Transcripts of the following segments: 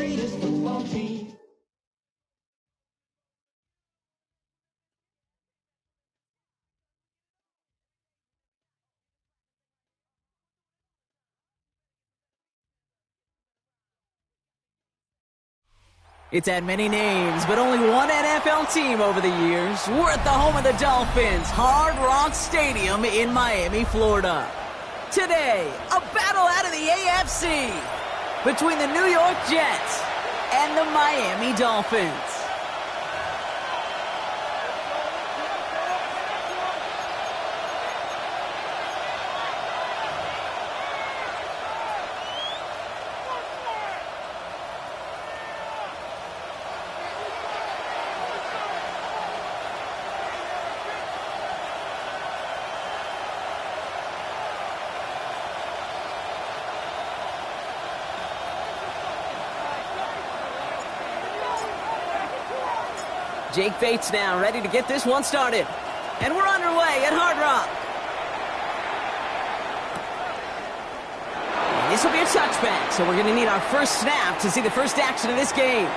greatest football team. It's had many names, but only one NFL team over the years. We're at the home of the Dolphins, Hard Rock Stadium in Miami, Florida. Today, a battle out of the AFC between the New York Jets and the Miami Dolphins. Jake Bates now ready to get this one started. And we're underway at Hard Rock. And this will be a touchback, so we're going to need our first snap to see the first action of this game.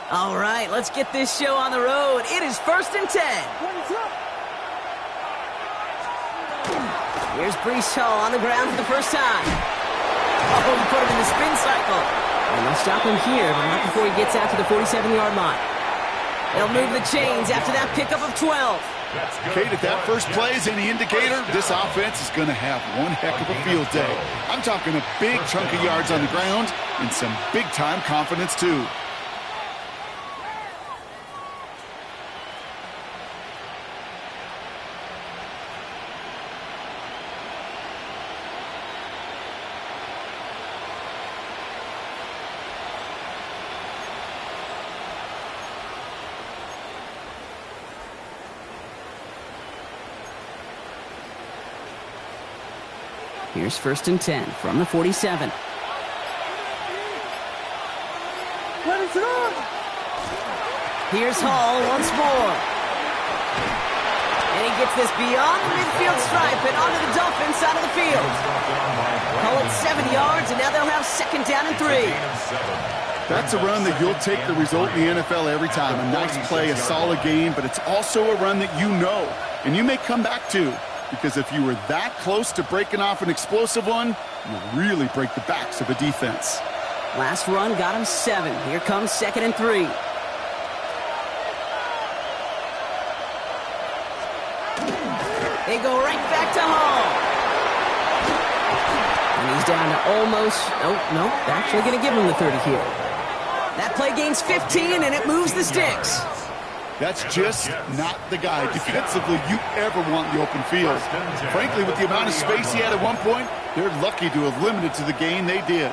All right, let's get this show on the road. It is 1st and 10. Here's Breece Hall on the ground for the first time. Oh, he put him in the spin cycle. And they'll stop him here, but not before he gets out to the 47-yard line. They'll move the chains after that pickup of 12. Kate, if that first play is any indicator, this offense is going to have one heck of a field day. I'm talking a big chunk of yards on the ground and some big-time confidence, too. Here's 1st and 10 from the 47. Here's Hall once more. And he gets this beyond the midfield stripe and onto the Dolphins side of the field. Call it 7 yards, and now they'll have 2nd down and 3. That's a run that you'll take the result in the NFL every time. A nice play, a solid game, but it's also a run that you know, and you may come back to. Because if you were that close to breaking off an explosive one, you really break the backs of a defense. Last run got him 7. Here comes 2nd and 3. They go right back to Hall. And he's down to almost, nope, actually going to give him the 30 here. That play gains 15, and it moves the sticks. That's just not the guy defensively you ever want in the open field. Frankly, with the amount of space he had at one point, they're lucky to have limited to the gain they did.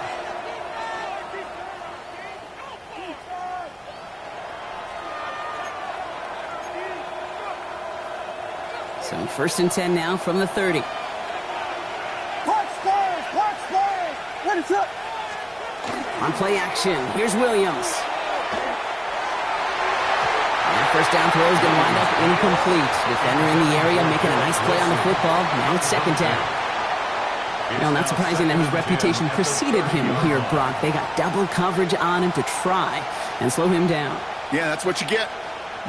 So 1st and 10 now from the 30. On play action, here's Williams. First down throw is going to wind up incomplete. Defender in the area making a nice play on the football. Now it's 2nd down. Well, not surprising that his reputation preceded him here, Brock. They got double coverage on him to try and slow him down. Yeah, that's what you get.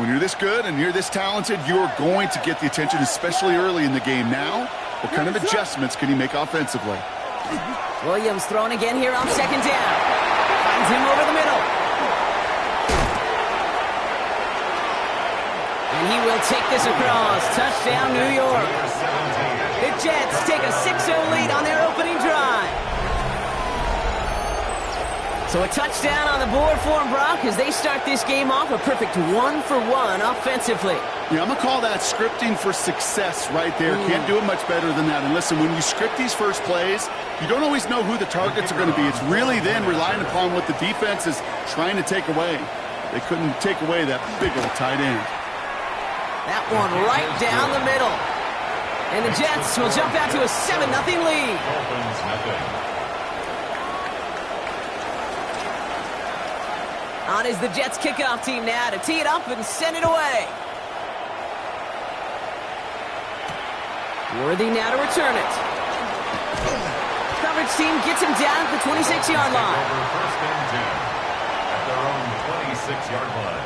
When you're this good and you're this talented, you're going to get the attention, especially early in the game. Now, what kind of adjustments can he make offensively? Williams throwing again here on 2nd down. Finds him over the middle. And he will take this across. Touchdown, New York. The Jets take a 6-0 lead on their opening drive. So a touchdown on the board for him, Brock, as they start this game off a perfect 1-for-1 offensively. Yeah, I'm going to call that scripting for success right there. Can't do it much better than that. And listen, when you script these first plays, you don't always know who the targets are going to be. It's really then relying upon what the defense is trying to take away. They couldn't take away that big old tight end. That one right down the middle. And the Jets will jump out to a 7-0 lead. On is the Jets kickoff team now to tee it up and send it away. Worthy now to return it. Coverage team gets him down at the 26-yard line. First and 10 at their own 26-yard line.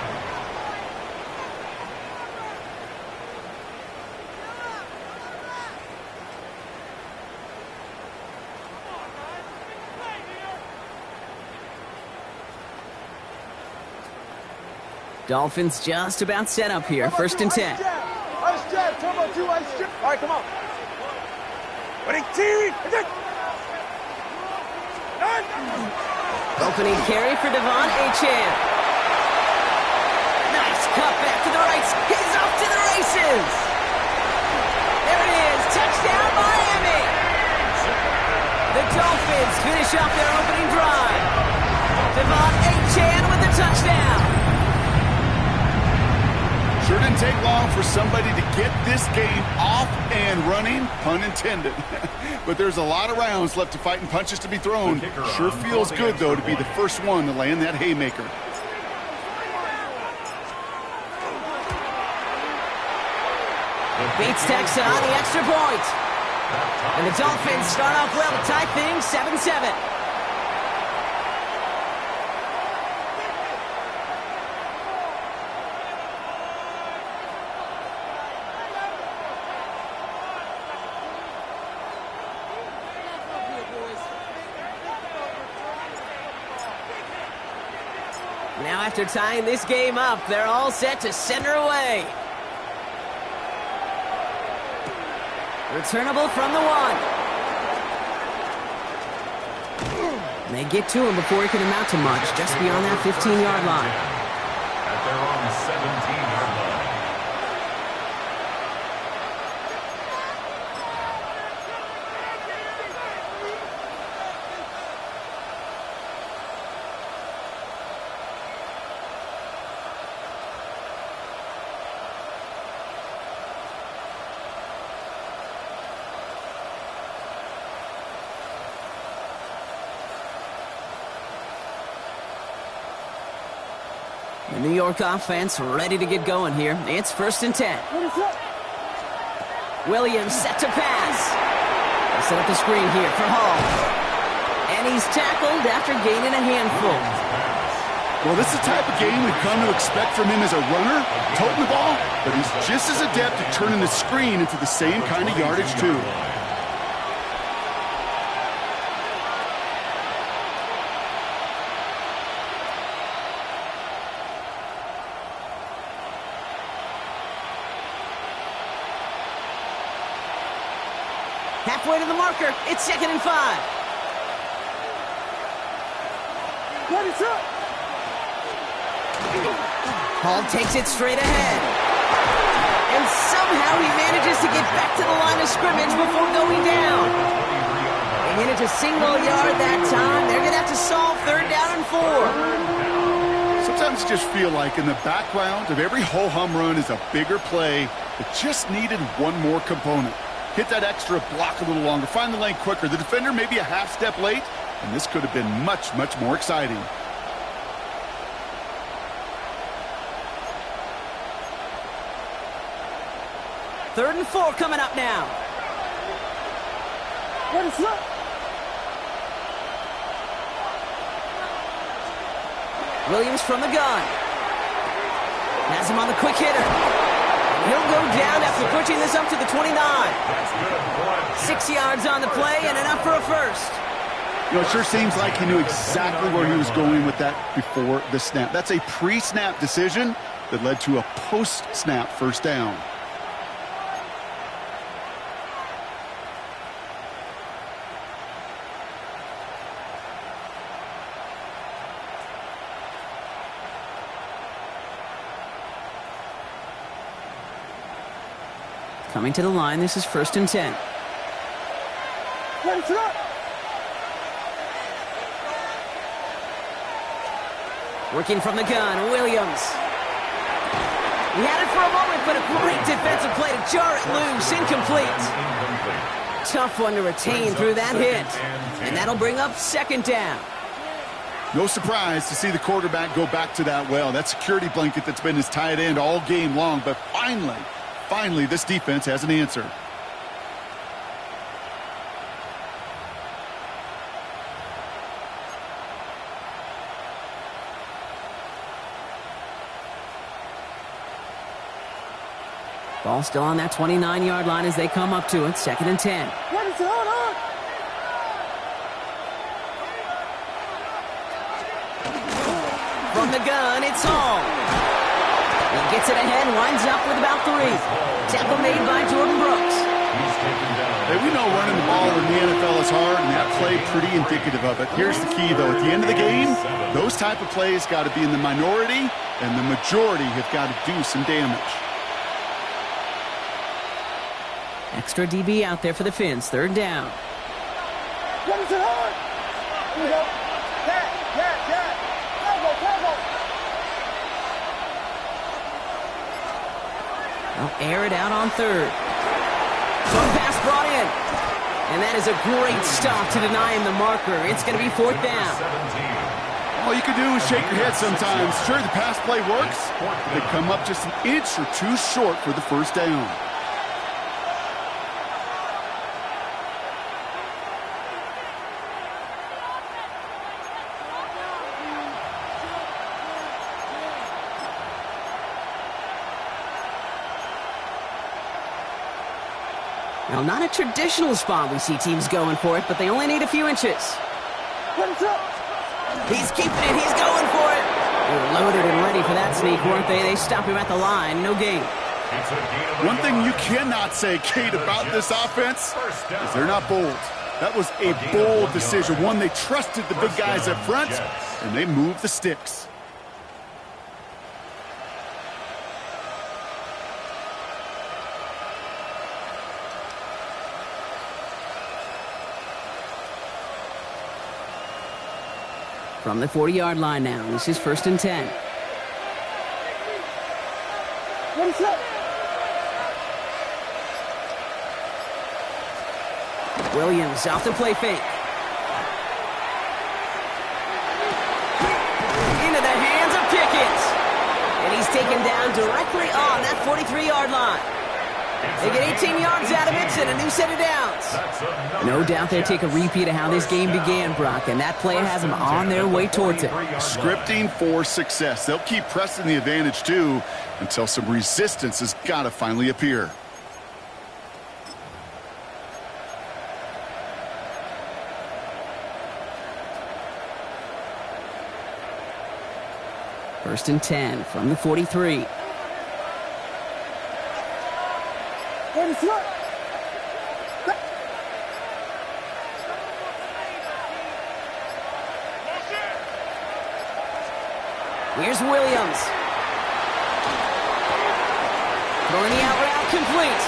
Dolphins just about set up here. First and 10. Ice jab, turbo 2, ice jab. All right, come on. Opening carry for Devon Achane. Nice cut back to the right. He's off to the races. There it is. Touchdown, Miami. The Dolphins finish off their opening drive. Devon Achane with the touchdown. Sure didn't take long for somebody to get this game off and running, pun intended. But there's a lot of rounds left to fight and punches to be thrown. Sure feels good, though, to be the first one to land that haymaker. Beats Texas on the extra point. And the Dolphins start off well to tie things 7-7. Now after tying this game up, they're all set to send her away. Returnable from the 1. They get to him before he can amount to much, just beyond that 15-yard line. At their own 17-yard line. The New York offense ready to get going here. It's first and 10. Williams set to pass. They set up the screen here for Hall. And he's tackled after gaining a handful. Well, this is the type of game we've come to expect from him as a runner, toting the ball, but he's just as adept at turning the screen into the same kind of yardage, too. Halfway to the marker. It's 2nd and 5. Hall takes it straight ahead. And somehow he manages to get back to the line of scrimmage before going down. They manage a single yard that time. They're going to have to solve 3rd down and 4. Sometimes you just feel like in the background of every ho-hum run is a bigger play that just needed one more component. Hit that extra block a little longer. Find the lane quicker. The defender may be a half step late, and this could have been much, much more exciting. Third and 4 coming up now. Williams from the gun. Has him on the quick hitter. He'll go down after pushing this up to the 29. 6 yards on the play and enough for a first. You know, it sure seems like he knew exactly where he was going with that before the snap. That's a pre-snap decision that led to a post-snap first down. Coming to the line, this is 1st and 10. Working from the gun, Williams. He had it for a moment, but a great defensive play to jar it loose. Incomplete. Tough one to retain through that hit. And that'll bring up second down. No surprise to see the quarterback go back to that well. That security blanket that's been his tight end all game long. But finally, this defense has an answer. Ball still on that 29-yard line as they come up to it. 2nd and 10. From the gun, it's Hall. He gets it ahead, winds up with about 3. Tackle made by Jordan Brooks. Hey, we know running the ball in the NFL is hard, and that play pretty indicative of it. Here's the key, though. At the end of the game, those type of plays got to be in the minority, and the majority have got to do some damage. Extra DB out there for the Finns. 3rd down. They'll air it out on 3rd. One pass brought in. And that is a great stop to deny him the marker. It's going to be 4th down. All you can do is shake your head sometimes. Sure, the pass play works, but they come up just an inch or two short for the 1st down. Now, not a traditional spot we see teams going for it, but they only need a few inches. He's keeping it. He's going for it. They were loaded and ready for that sneak, weren't they? They stop him at the line. No gain. One thing you cannot say, Kate, about this offense is they're not bold. That was a bold decision. One, they trusted the big guys up front, and they moved the sticks. From the 40-yard line now, this is 1st and 10. Williams off the play fake. Into the hands of Pickens. And he's taken down directly on that 43-yard line. They get 18 yards out of it and a new set of downs. No doubt they'll take a repeat of how this game began, Brock, and that play has them on their way towards it. Scripting for success. They'll keep pressing the advantage, too, until some resistance has got to finally appear. First and 10 from the 43. Here's Williams. Throwing the out route complete.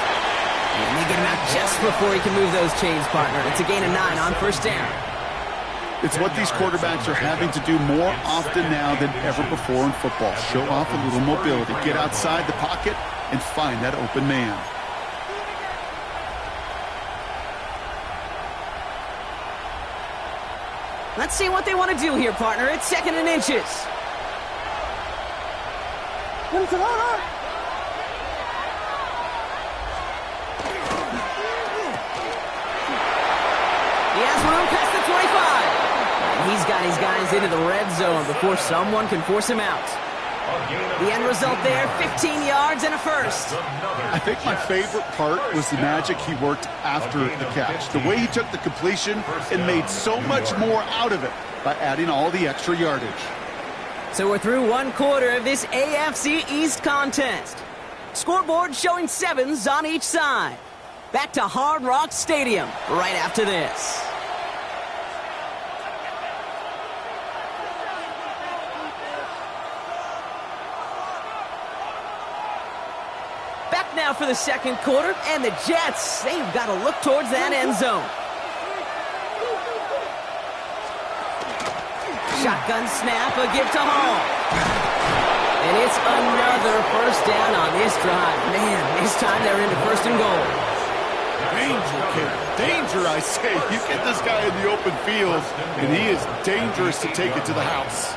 And they get him out just before he can move those chains, partner. It's a gain of 9 on 1st down. It's what these quarterbacks are having to do more often now than ever before in football. Show off a little mobility. Get outside the pocket and find that open man. Let's see what they want to do here, partner. It's 2nd and inches. He has room past the 25. And he's got his guys into the red zone before someone can force him out. The end result there, 15 yards and a first. I think my favorite part was the magic he worked after the catch. The way he took the completion and made so much more out of it by adding all the extra yardage. So we're through 1 quarter of this AFC East contest. Scoreboard showing 7s on each side. Back to Hard Rock Stadium right after this. Back now for the 2nd quarter, and the Jets, they've got to look towards that end zone. Shotgun snap, a give to Hall. And it's another first down on this drive. Man, this time they're into first and goal. Danger, kid. Danger, I say. You get this guy in the open field, and he is dangerous to take it to the house.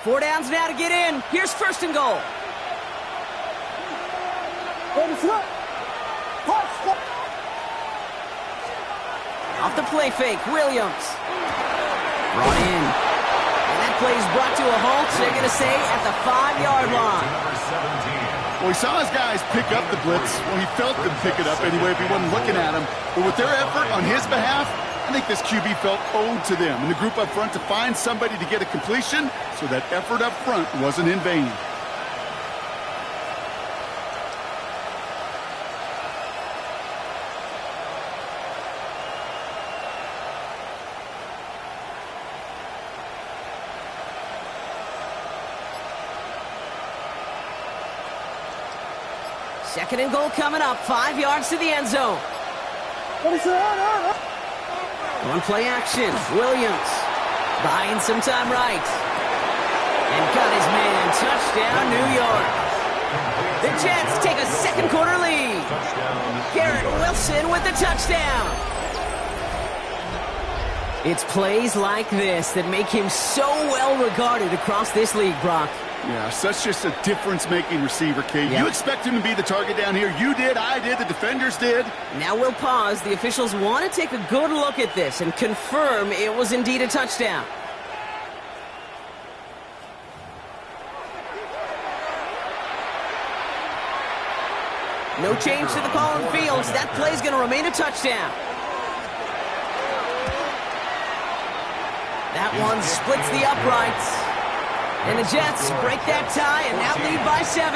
Four downs now to get in. Here's first and goal. Off the play fake, Williams. Brought in. And that play is brought to a halt, so they're going to say at the 5-yard line. Well, he saw his guys pick up the blitz. Well, he felt them pick it up anyway if he wasn't looking at him. But with their effort on his behalf, I think this QB felt owed to them and the group up front to find somebody to get a completion, so that effort up front wasn't in vain. Second and goal coming up, 5 yards to the end zone. One play action, Williams buying some time right. And got his man, touchdown, New York. The Jets take a second quarter lead. Garrett Wilson with the touchdown. It's plays like this that make him so well regarded across this league, Brock. Yeah, such just a difference-making receiver, Kate. Yep. You expect him to be the target down here. You did, I did, the defenders did. Now we'll pause. The officials want to take a good look at this and confirm it was indeed a touchdown. No change to the call on fields. That play's going to remain a touchdown. That one splits the uprights. And the Jets break that tie and now lead by 7.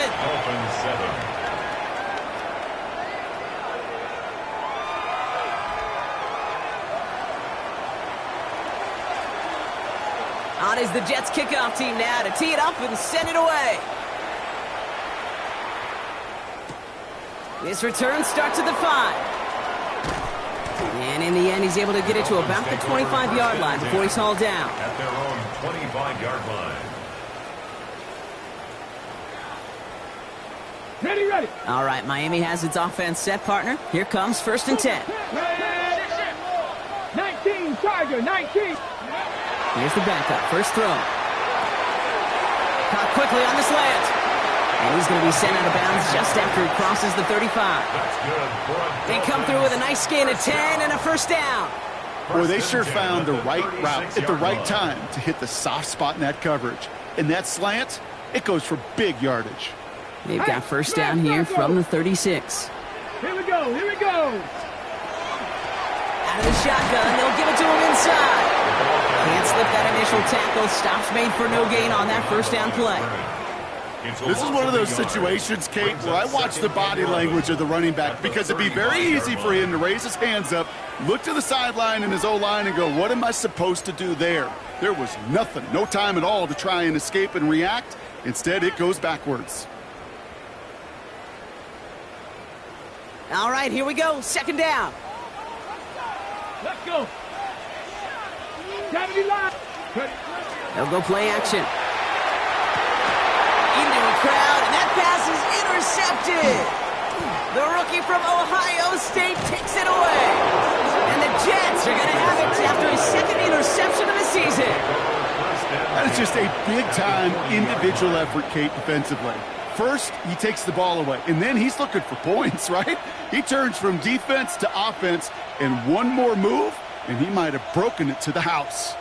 On is the Jets kickoff team now to tee it up and send it away. This return starts at the 5. And in the end, he's able to get it to about the 25-yard line before he's hauled down. At their own 25-yard line. Ready. All right, Miami has its offense set, partner. Here comes first and 10. 19, Tiger, 19. Here's the backup, first throw. Caught quickly on the slant. And he's going to be sent out of bounds just after he crosses the 35. That's good. They come through with a nice gain of 10 and a first down. Boy, they sure found the right route at the right time to hit the soft spot in that coverage. And that slant, it goes for big yardage. They've got first down here from the 36. Here we go. Out of the shotgun, they'll give it to him inside. Can't slip that initial tackle. Stops made for no gain on that first down play. This is one of those situations, Kate, where I watch the body language of the running back, because it'd be very easy for him to raise his hands up, look to the sideline in his O-line and go, what am I supposed to do there? There was nothing, no time at all to try and escape and react. Instead, it goes backwards. All right, here we go. Second down. Let's go. 70 line. They'll go play action. Into a crowd, and that pass is intercepted. The rookie from Ohio State takes it away. And the Jets are going to have it after his second interception of the season. That is just a big-time individual effort, Kate, defensively. First, he takes the ball away, and then he's looking for points, right? He turns from defense to offense, and one more move, and he might have broken it to the house.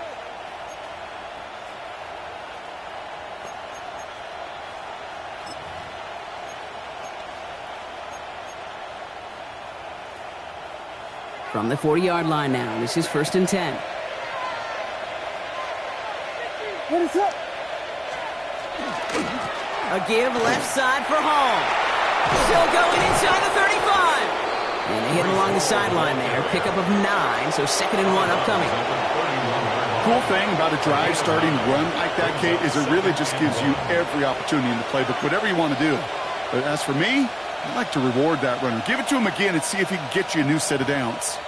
From the 40-yard line now, this is first and 10. What is up? A give left side for Hall. Still going inside the 35. And they hit him along the sideline there. Pickup of 9, so second and 1 upcoming. Cool thing about a drive starting run like that, Kate, is it really just gives you every opportunity in the playbook, whatever you want to do. But as for me, I'd like to reward that runner. Give it to him again and see if he can get you a new set of downs.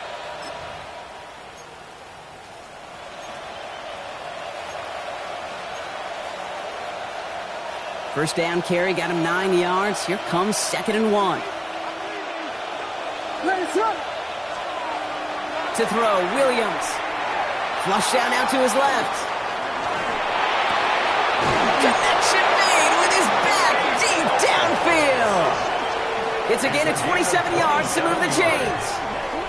First down carry got him 9 yards. Here comes 2nd and 1. To throw, Williams. Flush down out to his left. Connection made with his back deep downfield. It's a gain of 27 yards to move the chains.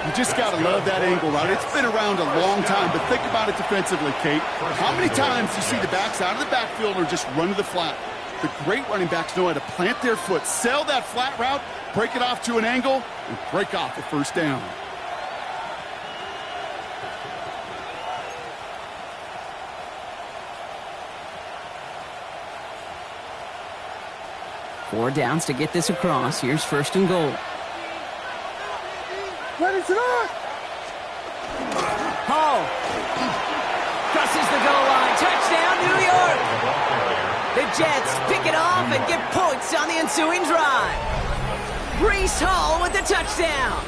You just got to love that angle route. It's been around a long time, but think about it defensively, Kate. How many times you see the backs out of the backfield or just run to the flat? The great running backs know how to plant their foot, sell that flat route, break it off to an angle, and break off a first down. Four downs to get this across. Here's 1st and goal. Hall crosses the goal line. Touchdown, New York. The Jets pick it off and get points on the ensuing drive. Breece Hall with the touchdown.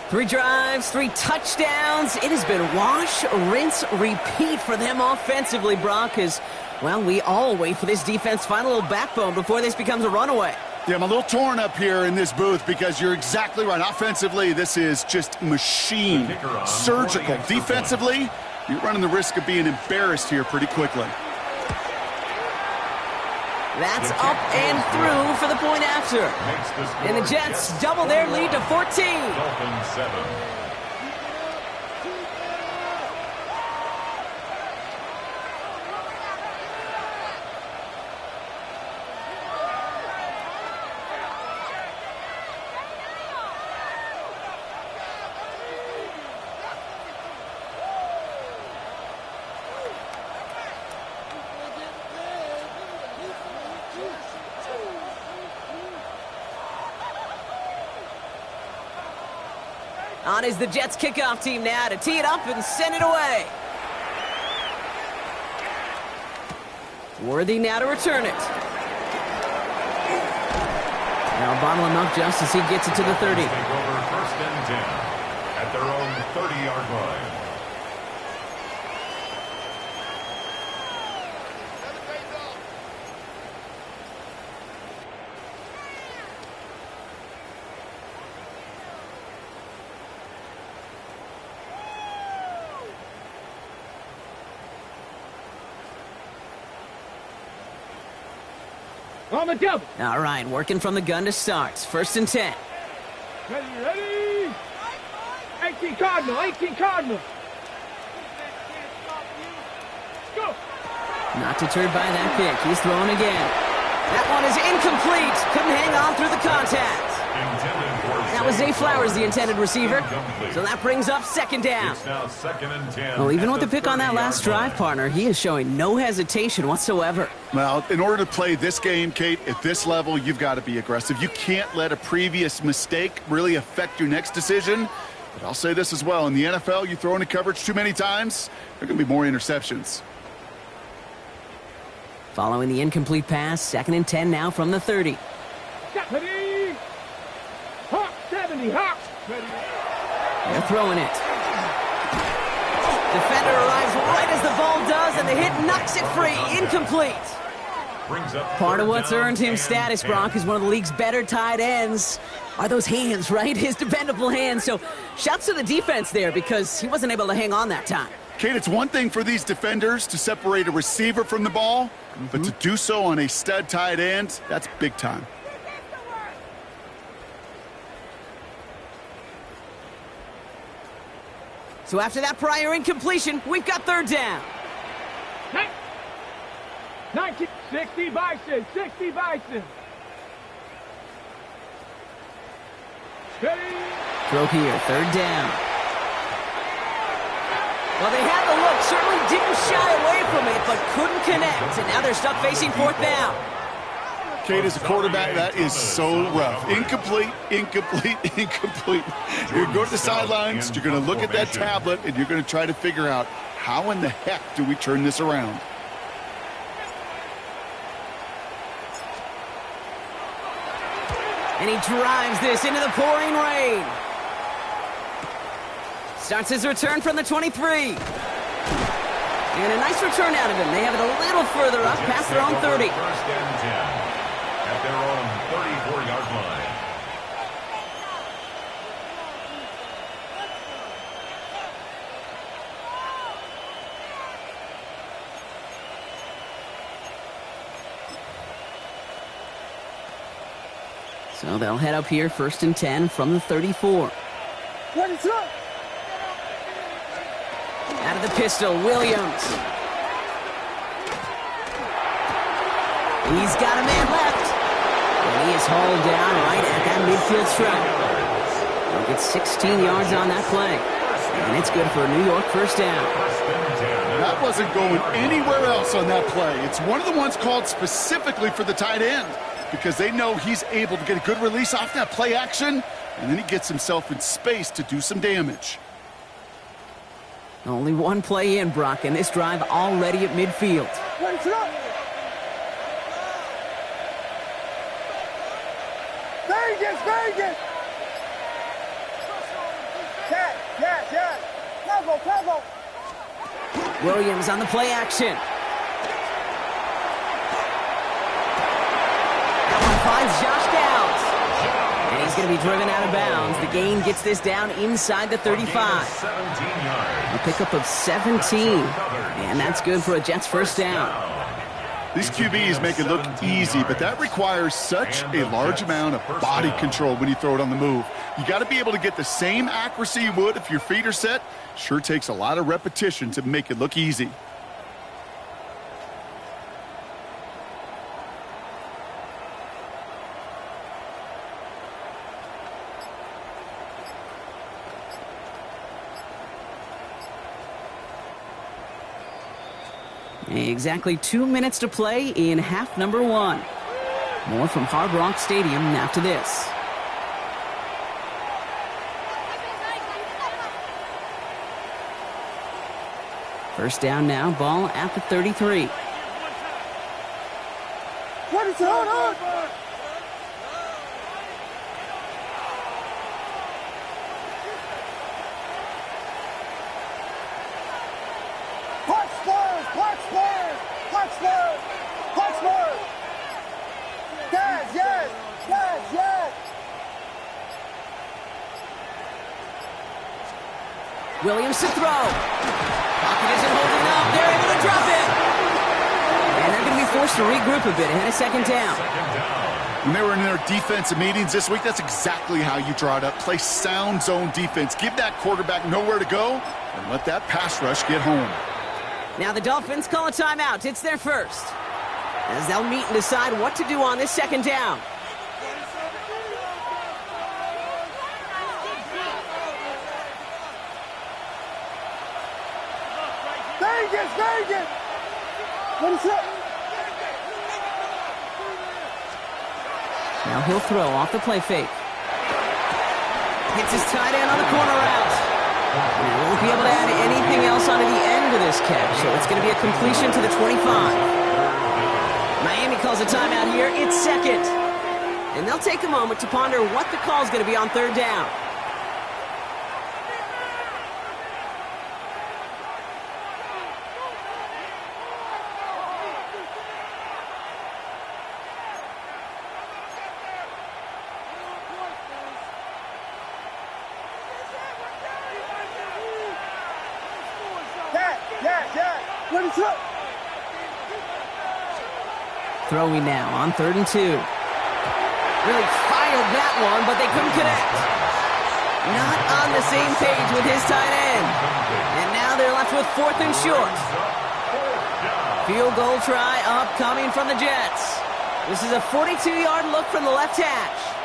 3 drives, 3 touchdowns. It has been wash, rinse, repeat for them offensively, Brock, as, well, we all wait for this defense to find a little backbone before this becomes a runaway. Yeah, I'm a little torn up here in this booth because you're exactly right. Offensively, this is just machine, surgical. Defensively, you're running the risk of being embarrassed here pretty quickly. That's up and through for the point after. And the Jets double their lead to 14. Dolphins 7. On is the Jets kickoff team now to tee it up and send it away. Worthy now to return it. Now bottle him up just as he gets it to the 30. Take over 1st and 10 at their own 30-yard line. On the double. All right, working from the gun to start. 1st and 10. Ready. 18 Cardinal, 18 Cardinal. Go. Not deterred by that pick. He's throwing again. That one is incomplete. Couldn't hang on through the contact. That was Zay Flowers, the intended receiver. So that brings up 2nd down. It's now 2nd and 10. Well, even with the pick on that last drive, partner, he is showing no hesitation whatsoever. Well, in order to play this game, Kate, at this level, you've got to be aggressive. You can't let a previous mistake really affect your next decision. But I'll say this as well. In the NFL, you throw into coverage too many times, there are going to be more interceptions. Following the incomplete pass, 2nd and 10 now from the 30. Ready. Hawk 70, Hawk. Ready. They're throwing it. Defender arrives right as the ball does, and the hit knocks it free. Incomplete. Part of what's earned him status, Brock, is one of the league's better tight ends. Are those hands, right? His dependable hands. So shouts to the defense there because he wasn't able to hang on that time. Kate, it's one thing for these defenders to separate a receiver from the ball, but to do so on a stud tight end, that's big time. So after that prior incompletion, we've got 3rd down. 19, 60 Bison, 60 Bison. Ready. Throw here, 3rd down. Well, they had the look, certainly didn't shy away from it, but couldn't connect. And now they're stuck facing 4th down. Kate, as a quarterback, that is so rough. Incomplete, incomplete, incomplete. You're going to go to the sidelines, you're going to look at that tablet, and you're going to try to figure out how in the heck do we turn this around. And he drives this into the pouring rain. Starts his return from the 23. And a nice return out of him. They have it a little further up, past their own 30. First and 10 at their own 34-yard line. So they'll head up here, first and 10 from the 34. 22. Out of the pistol, Williams. He's got a man left. And he is hauled down right at that midfield stripe. He'll get 16 yards on that play. And it's good for a New York first down. That wasn't going anywhere else on that play. It's one of the ones called specifically for the tight end because they know he's able to get a good release off that play action, and then he gets himself in space to do some damage. Only one play in, Brock, and this drive already at midfield. 22. Vegas, Vegas. Yes. Cover. Williams on the play action. That one finds Josh Downs. And he's going to be driven out of bounds. The gain gets this down inside the 35. 17 yards. A pickup of 17. And that's good for a Jets first down. These QBs make it look easy, but that requires such a large amount of body control when you throw it on the move. You got to be able to get the same accuracy you would if your feet are set. Sure takes a lot of repetition to make it look easy. Exactly 2 minutes to play in half number 1. More from Hard Rock Stadium after this. First down now, ball at the 33. 22. Hold on. Plattsburgh. Yes. Williams to throw. Pocket isn't holding up. They're able to drop it. And they're going to be forced to regroup a bit ahead of second down. When they were in their defensive meetings this week, that's exactly how you draw it up. Play sound zone defense. Give that quarterback nowhere to go and let that pass rush get home. Now the Dolphins call a timeout. It's their first, as they'll meet and decide what to do on this second down. Vegas. What is up? Now he'll throw off the play fake. Hits his tight end on the corner route. And he won't be able to add anything else onto the end of this catch, so it's going to be a completion to the 25. Miami calls a timeout here. It's second. And they'll take a moment to ponder what the call is going to be on third down. What is up? Throwing now on 3rd and 2. Really fired that one, but they couldn't connect. Not on the same page with his tight end. And now they're left with 4th and short. Field goal try upcoming from the Jets. This is a 42-yard look from the left hash.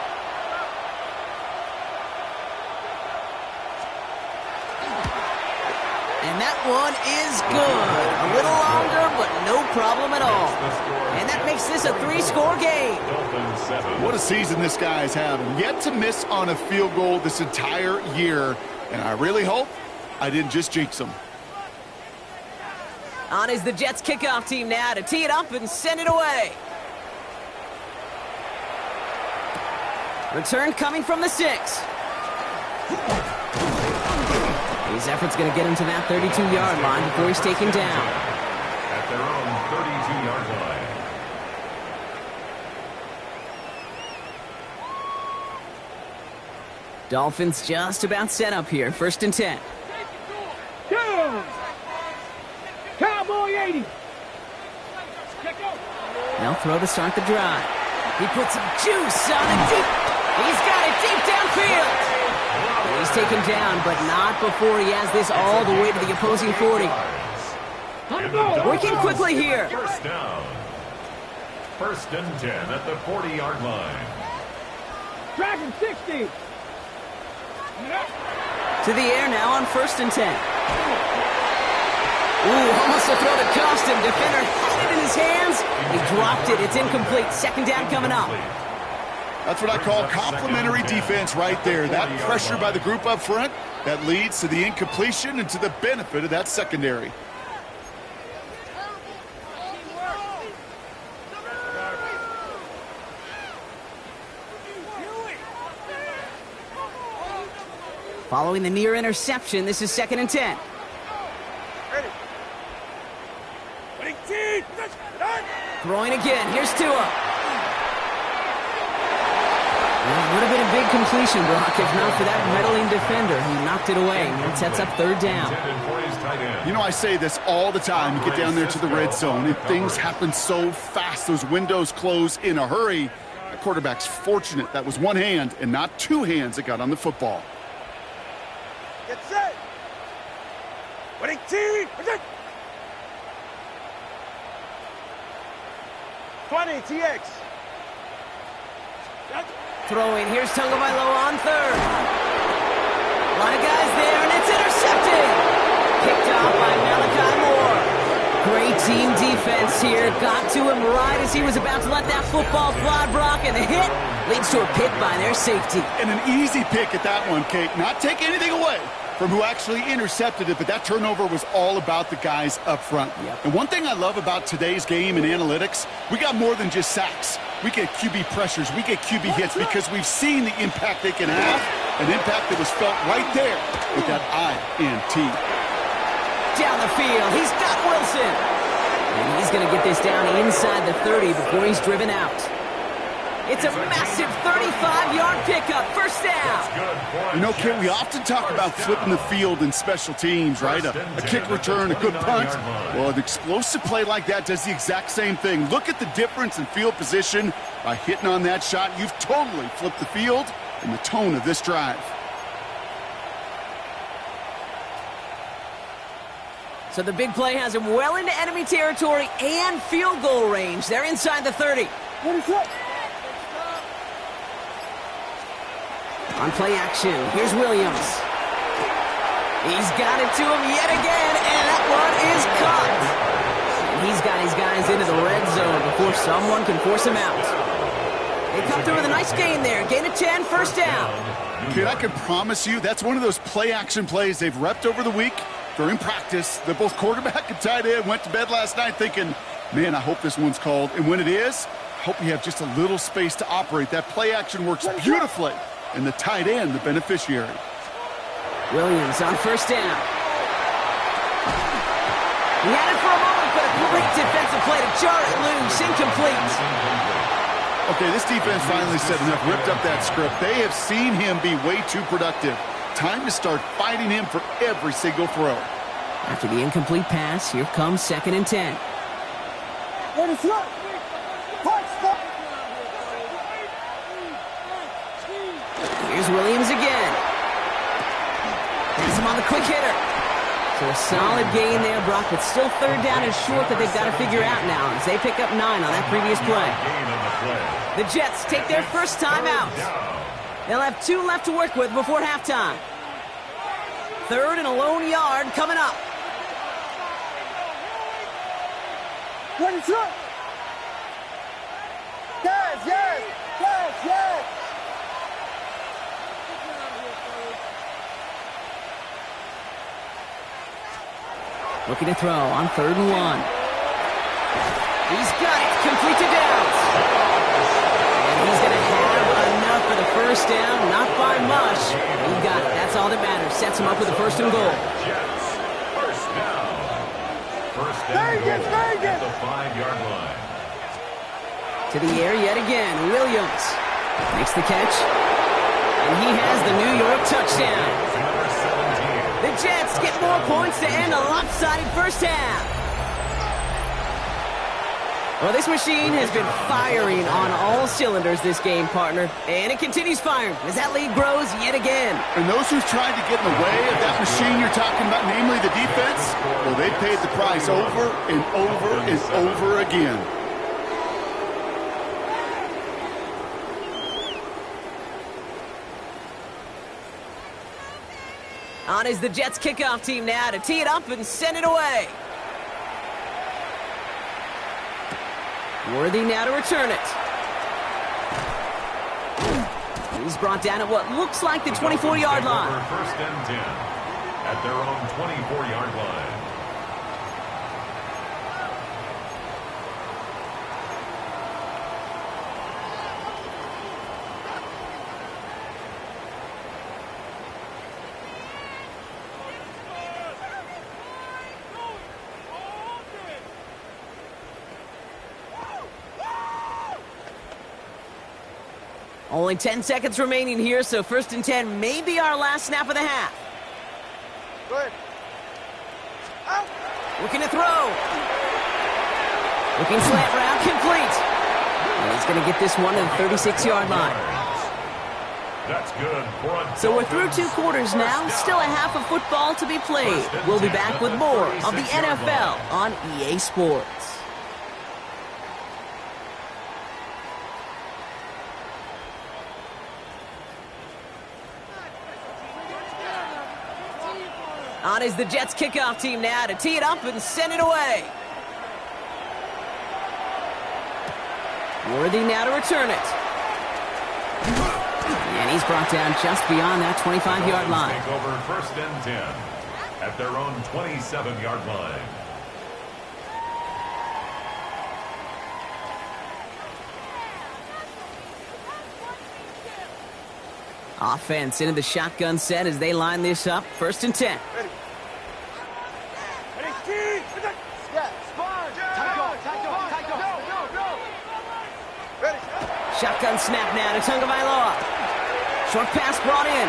And that one is good. A little longer, but no problem at all. And that makes this a 3-score game. What a season this guy's having. Yet to miss on a field goal this entire year. And I really hope I didn't just jinx him. On is the Jets kickoff team now to tee it up and send it away. Return coming from the 6. His effort's going to get him to that 32-yard line before he's taken down. At their own 32-yard line. Dolphins just about set up here. 1st and 10. Cowboy 80. They'll throw to start the drive. He puts some juice on it deep. He's got it deep downfield. He's taken down, but not before he has this all the way to the opposing 40. Working quickly here. First down. 1st and 10 at the 40-yard line. Dragon 60. To the air now on 1st and 10. Ooh, almost a throw that cost him. Defender had it in his hands. He dropped it. It's incomplete. 2nd down coming up. That's what I call complimentary defense right there. That pressure by the group up front, that leads to the incompletion and to the benefit of that secondary. Following the near interception, this is 2nd and 10. Throwing again. Here's Tua. Well, would have been a big completion, Brock, if not for that meddling defender who knocked it away. It sets up 3rd down. You know, I say this all the time. You get down there to the red zone, and things happen so fast. Those windows close in a hurry. The quarterback's fortunate that was one hand and not two hands that got on the football. Get set. Winning team. 20 TX. Throwing. Here's Tagovailoa on 3rd. A lot of guys there, and it's intercepted. Picked off by Malachi Moore. Great team defense here. Got to him right as he was about to let that football fly, Brock, and the hit leads to a pick by their safety. And an easy pick at that one, Kate. Not take anything away from who actually intercepted it, but that turnover was all about the guys up front. Yep. And one thing I love about today's game and analytics, we got more than just sacks. We get QB pressures, we get QB hits because we've seen the impact they can have, an impact that was felt right there with that INT. Down the field, he's got Wilson. And he's going to get this down inside the 30 before he's driven out. It's a massive 35-yard pickup, 1st down. You know, Kit, we often talk about flipping the field in special teams, right? A kick return, a good punt. Well, an explosive play like that does the exact same thing. Look at the difference in field position. By hitting on that shot, you've totally flipped the field and the tone of this drive. So the big play has him well into enemy territory and field goal range. They're inside the 30. On play action, here's Williams. He's got it to him yet again, and that one is caught. And he's got his guys into the red zone before someone can force him out. They come through with a nice gain there. Gain of 10, 1st down. Kid, I can promise you that's one of those play-action plays they've repped over the week during practice. That both quarterback and tight end went to bed last night thinking, man, I hope this one's called. And when it is, I hope you have just a little space to operate. That play-action works beautifully. And the tight end, the beneficiary. Williams on 1st down. He had it for a moment, but a great defensive play to jar it loose. Incomplete. Okay, this defense finally said enough, ripped up that script. They have seen him be way too productive. Time to start fighting him for every single throw. After the incomplete pass, here comes 2nd and 10. Here's Williams again. He's him on the quick hitter. So a solid gain there, Brock, but still 3rd down and short that they've got to figure out now as they pick up 9 on that previous play. The Jets take their first time out. They'll have 2 left to work with before halftime. 3rd and a lone yard coming up. Yes. Looking to throw on 3rd and 1. He's got it, complete to Downs. And he's going to have enough for the first down, not by much. He got it. That's all that matters. Sets him up with a first and goal. Jets, first down. First and goal at the 5-yard line. To the air yet again. Williams makes the catch. And he has the New York touchdown. Number 17. The Jets get more points to end a lopsided first half. Well, this machine has been firing on all cylinders this game, partner. And it continues firing as that lead grows yet again. And those who've tried to get in the way of that machine you're talking about, namely the defense, well, they've paid the price over and over and over again. On is the Jets kickoff team now to tee it up and send it away. Worthy now to return it. He's brought down at what looks like the 24-yard line. First and 10 at their own 24-yard line. Only 10 seconds remaining here, so first and 10 may be our last snap of the half. Good. Out. Looking to throw. Looking slant route, complete. And he's going to get this one to the 36-yard line. That's good. So we're through 2 quarters now. Still a half of football to be played. We'll be back with more of the NFL on EA Sports. On is the Jets kickoff team now to tee it up and send it away. Worthy now to return it. And he's brought down just beyond that 25-yard line. Take over first and 10 at their own 27-yard line. Offense into the shotgun set as they line this up. First and 10. Ready. Ready, team. Ready. Shotgun snap now to Tagovailoa. Short pass brought in.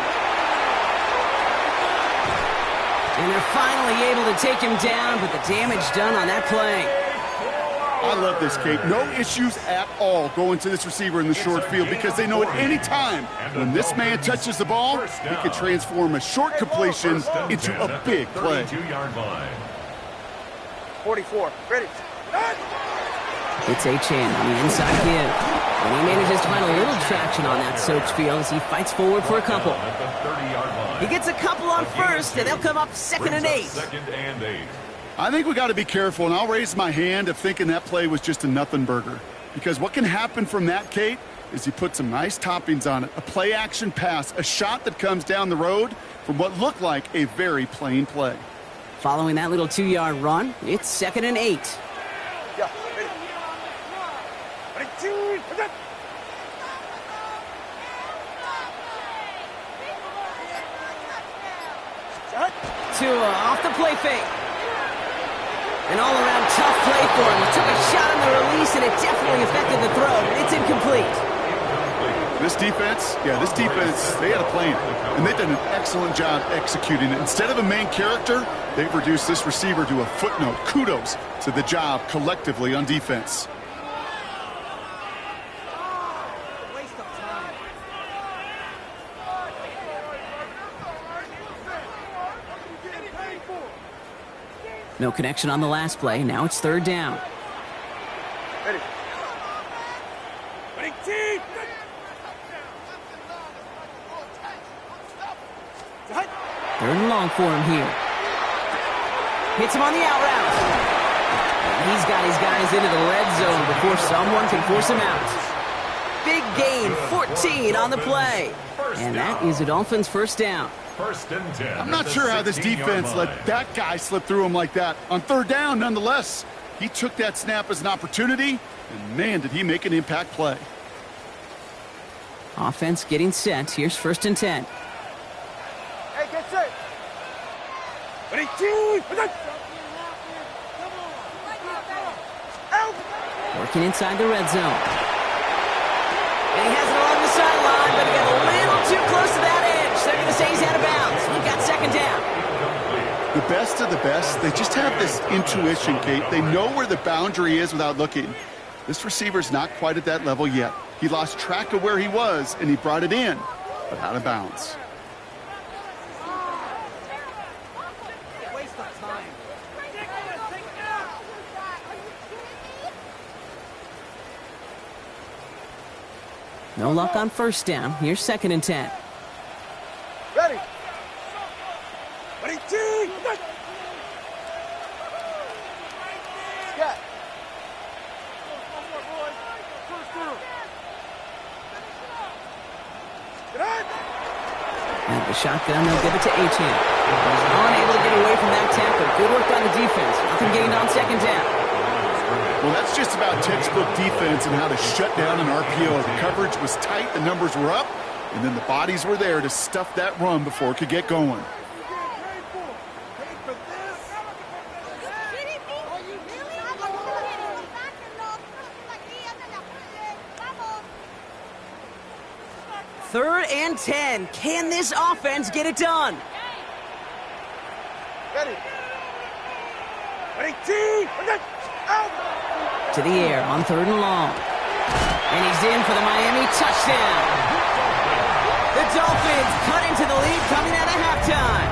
And they're finally able to take him down, but the damage done on that play. I love this, Kate. No issues at all going to this receiver in the short field because they know at any time when this man touches the ball, he can transform a short completion into a big play. 32-yard line. 44. Ready. It's Achane on the inside give. And he manages to find a little traction on that search field as he fights forward for a couple. At the 30-yard line. He gets a couple on first, and they'll come up second and 8. Second and 8. I think we got to be careful, and I'll raise my hand of thinking that play was just a nothing burger. Because what can happen from that, Kate, is he put some nice toppings on it. A play-action pass, a shot that comes down the road from what looked like a very plain play. Following that little 2-yard run, it's second and 8. Yeah. Ready. Ready, team. Tua off the play fake. An all-around tough play for him. He took a shot on the release, and it definitely affected the throw, but it's incomplete. This defense, they had a plan, and they've done an excellent job executing it. Instead of a main character, they've reduced this receiver to a footnote. Kudos to the job collectively on defense. No connection on the last play. Now it's third down. Ready. Ready, team. Third and long for him here. Hits him on the out route. And he's got his guys into the red zone before someone can force him out. Big gain, 14 on the play. And that is a Dolphins first down. First and 10. I'm not sure how this defense let that guy slip through him like that. On third down, nonetheless, he took that snap as an opportunity, and man, did he make an impact play. Offense getting set. Here's 1st and 10. Hey, get set. Ready, two. Out. Working inside the red zone. And he has it along the sideline, but he got a little too close to that edge. They're going to say he's out of bounds. We've got 2nd down. The best of the best, they just have this intuition, Kate. They know where the boundary is without looking. This receiver's not quite at that level yet. He lost track of where he was, and he brought it in, but out of bounds. No luck on 1st down. Here's 2nd and 10. Ready. Ready, two. Got. Get on. And the shotgun, they'll give it to Achane. He's unable to get away from that tackle. Good work on the defense. Nothing gained on 2nd down. Well, that's just about textbook defense and how to shut down an RPO. The coverage was tight, the numbers were up, and then the bodies were there to stuff that run before it could get going. Third and 10. Can this offense get it done? Ready. Ready, two. Out. To the air on 3rd and long. And he's in for the Miami touchdown. The Dolphins cut into the lead coming out of halftime.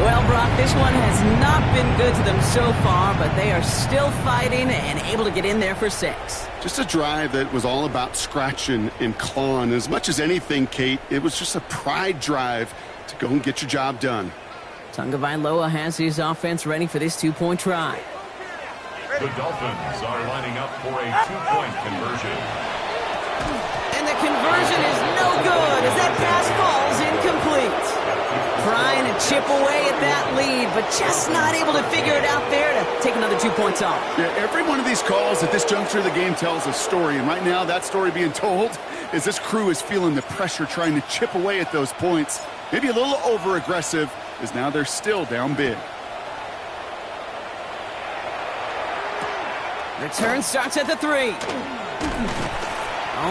Well, Brock, this one has not been good to them so far, but they are still fighting and able to get in there for 6. Just a drive that was all about scratching and clawing. As much as anything, Kate, it was just a pride drive to go and get your job done. Tagovailoa has his offense ready for this 2-point try. The Dolphins are lining up for a 2-point conversion. And the conversion is no good as that pass falls incomplete. Trying to chip away at that lead, but just not able to figure it out there to take another 2 points off. Yeah, every one of these calls at this juncture of the game tells a story, and right now that story being told is this crew is feeling the pressure trying to chip away at those points. Maybe a little over-aggressive, as now they're still down big. Return starts at the 3.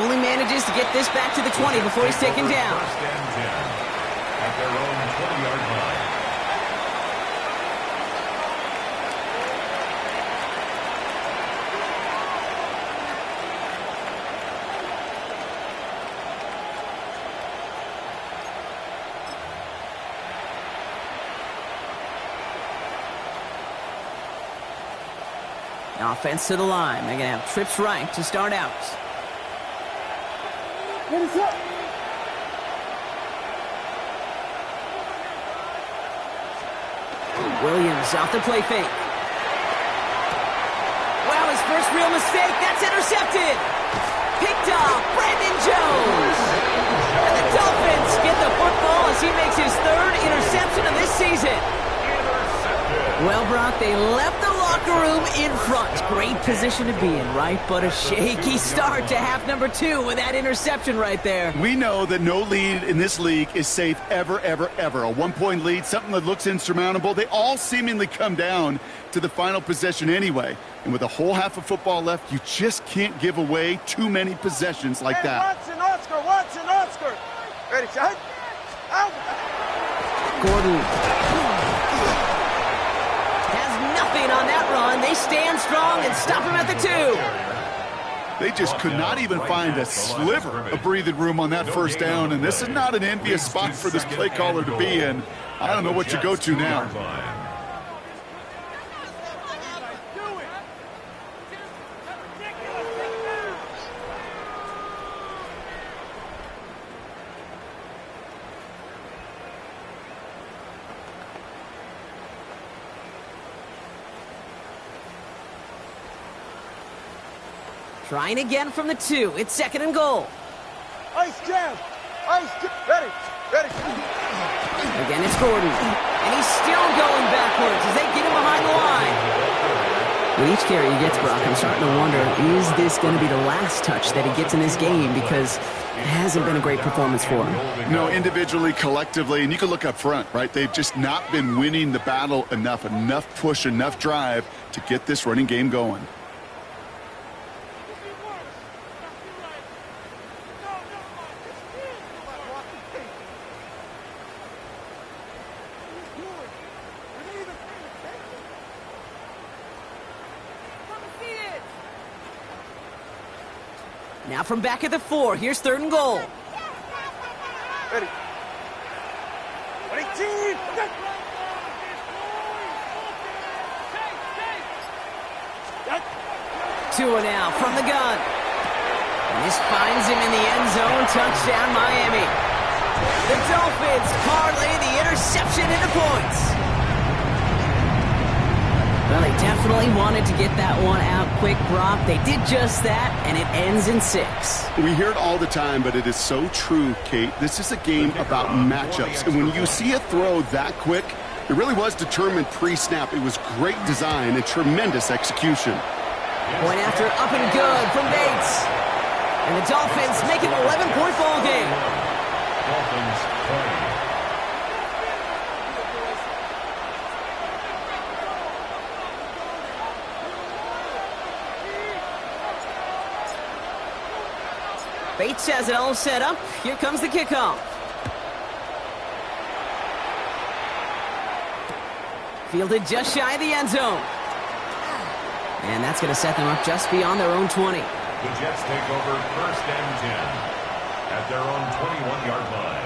Only manages to get this back to the 20 before he's taken down. 1st and 10 at their own 20-yard line. Offense to the line. They're going to have trips right to start out. Williams off the play fake. Wow, his first real mistake. That's intercepted. Picked off Brandon Jones. And the Dolphins get the football as he makes his 3rd interception of this season. Well, Brock, they left the locker room in front. Great position to be in, right? But a shaky start to half number 2 with that interception right there. We know that no lead in this league is safe ever, ever, ever. A 1-point lead, something that looks insurmountable. They all seemingly come down to the final possession anyway. And with a whole half of football left, you just can't give away too many possessions like that. Watson, Oscar. Ready, shot. Out. Gordon nothing on that run. They stand strong and stop him at the 2. They just could not even find a sliver of breathing room on that 1st down, and this is not an envious spot for this play caller to be in. I don't know what you go to now. Trying again from the 2. It's 2nd and goal. Ice jam. Ready. Again, it's Gordon. And he's still going backwards as they get him behind the line. With each carry he gets, Brock, I'm starting to wonder, is this going to be the last touch that he gets in this game? Because it hasn't been a great performance for him. No, individually, collectively, and you can look up front, right? They've just not been winning the battle enough push, enough drive to get this running game going. Now from back at the 4, here's 3rd and goal. Ready. 18. Okay. 2 now from the gun. And this finds him in the end zone. Touchdown, Miami. The Dolphins parlay the interception into points. Well, they definitely wanted to get that one out quick, Brock. They did just that, and it ends in 6. We hear it all the time, but it is so true, Kate. This is a game about matchups. And when you see a throw that quick, it really was determined pre-snap. It was great design and tremendous execution. Point after up and good from Bates. And the Dolphins make it an 11-point ball game. Dolphins play. Bates has it all set up. Here comes the kickoff. Fielded just shy of the end zone. And that's going to set them up just beyond their own 20. The Jets take over 1st and 10 at their own 21-yard line.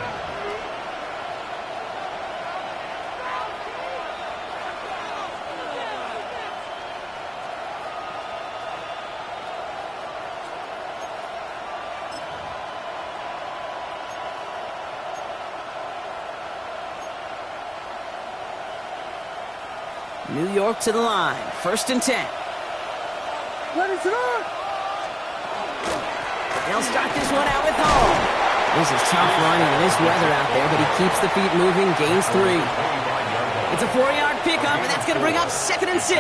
New York to the line. 1st and 10. Ready, sit on. They'll start this one out with Hall. This is tough running in this weather out there, but he keeps the feet moving, gains 3. It's a 4-yard pickup, and that's going to bring up 2nd and 6.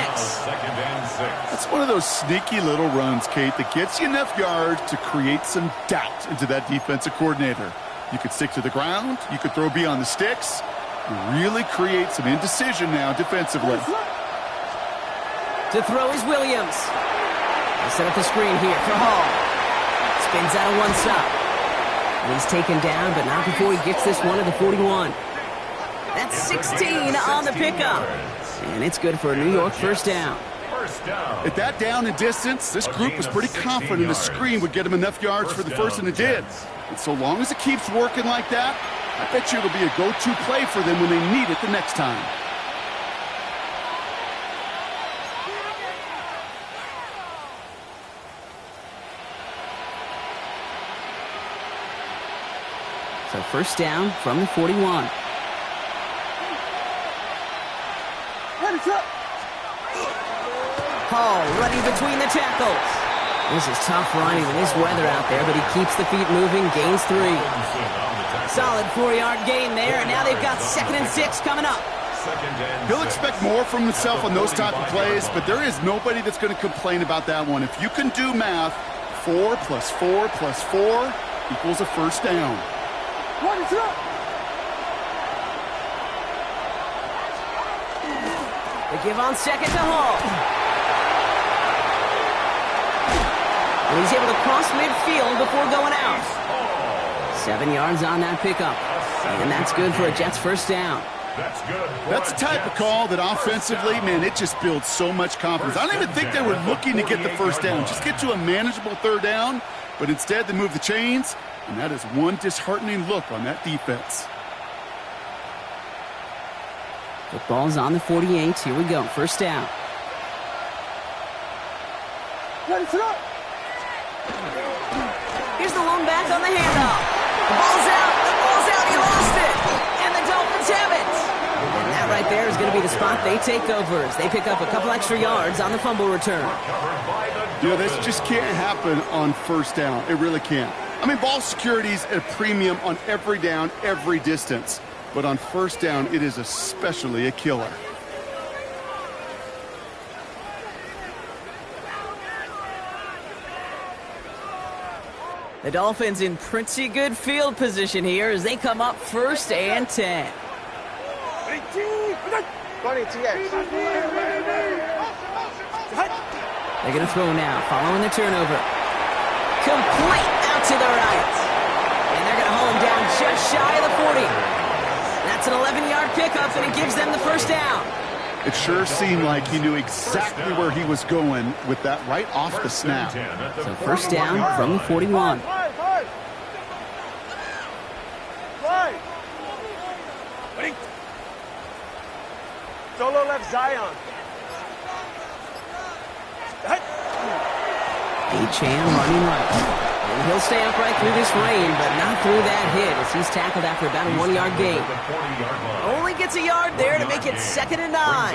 That's one of those sneaky little runs, Kate, that gets you enough yards to create some doubt into that defensive coordinator. You could stick to the ground. You could throw beyond the sticks. Really create some indecision now defensively. To throw is Williams. They set up the screen here for Hall. Spins out of one stop. And he's taken down, but not before he gets this one to the 41. That's 16 on the pickup. And it's good for a New York 1st down. At that down and distance, this group was pretty confident a screen would get him enough yards for the 1st, and it did. And so long as it keeps working like that, I bet you it'll be a go-to play for them when they need it the next time. So 1st down from the 41. Hall running between the tackles. This is tough running in this weather out there, but he keeps the feet moving, gains 3. Solid 4-yard gain there, and now they've got 2nd and 6 coming up. He'll expect more from himself on those type of plays, but there is nobody that's going to complain about that one. If you can do math, 4 plus 4 plus 4 equals a 1st down. They give on 2nd to Hall. And he's able to cross midfield before going out. 7 yards on that pickup. And that's good for a Jets 1st down. That's the type of call that offensively, man, it just builds so much confidence. I don't even think they were looking to get the 1st down. Just get to a manageable 3rd down. But instead, they move the chains. And that is one disheartening look on that defense. Football's on the 48. Here we go. 1st down. Here's the lone back on the handoff. The ball's out. The ball's out. He lost it. And the Dolphins have it. And that right there is going to be the spot they take over as they pick up a couple extra yards on the fumble return. You know, this just can't happen on 1st down. It really can't. I mean, ball security's at a premium on every down, every distance. But on 1st down, it is especially a killer. The Dolphins in pretty good field position here as they come up 1st and 10. 20 TX. They're going to throw now, following the turnover. Complete out to the right. And they're going to haul him down just shy of the 40. That's an 11-yard pickup, and it gives them the first down. It sure seemed like he knew exactly where he was going with that right off the snap. So first down from the 41. Solo left Zion. Achane running right. And he'll stay upright through this rain, but not through that hit as he's tackled after about a 1-yard gain. Only gets a yard there to make it 2nd and 9.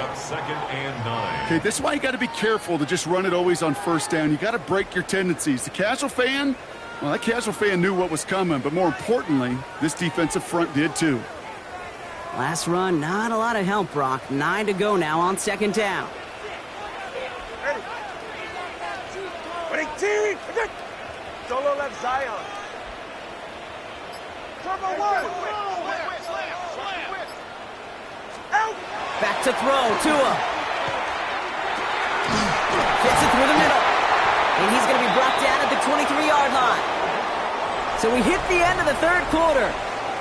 Okay, this is why you got to be careful to just run it always on first down. You got to break your tendencies. The casual fan, well, that casual fan knew what was coming, but more importantly, this defensive front did too. Last run, not a lot of help, Brock. 9 to go now on 2nd down. Solo left Zion. Turbo 1. Out. Back to throw, Tua. Gets it through the middle. And he's going to be brought down at the 23-yard line. So we hit the end of the 3rd quarter.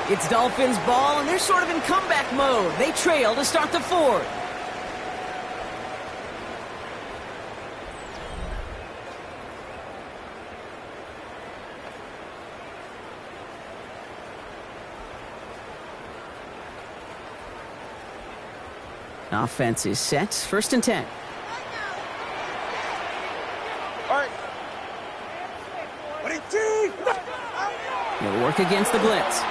It's Dolphins ball, and they're sort of in comeback mode. They trail to start the 4th. Offense is set. 1st and 10. All right. He'll work against the blitz.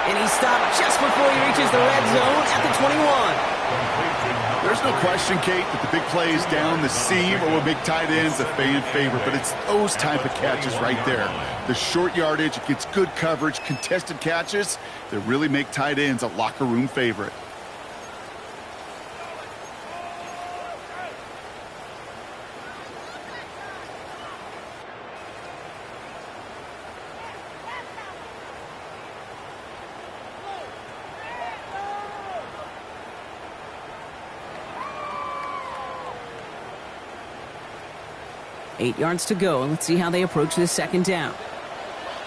And he stopped just before he reaches the red zone at the 21. There's no question, Kate, that the big plays down the seam or with big tight ends a fan favorite, but it's those type of catches right there. The short yardage, it gets good coverage, contested catches that really make tight ends a locker room favorite. Eight yards to go, and let's see how they approach this 2nd down.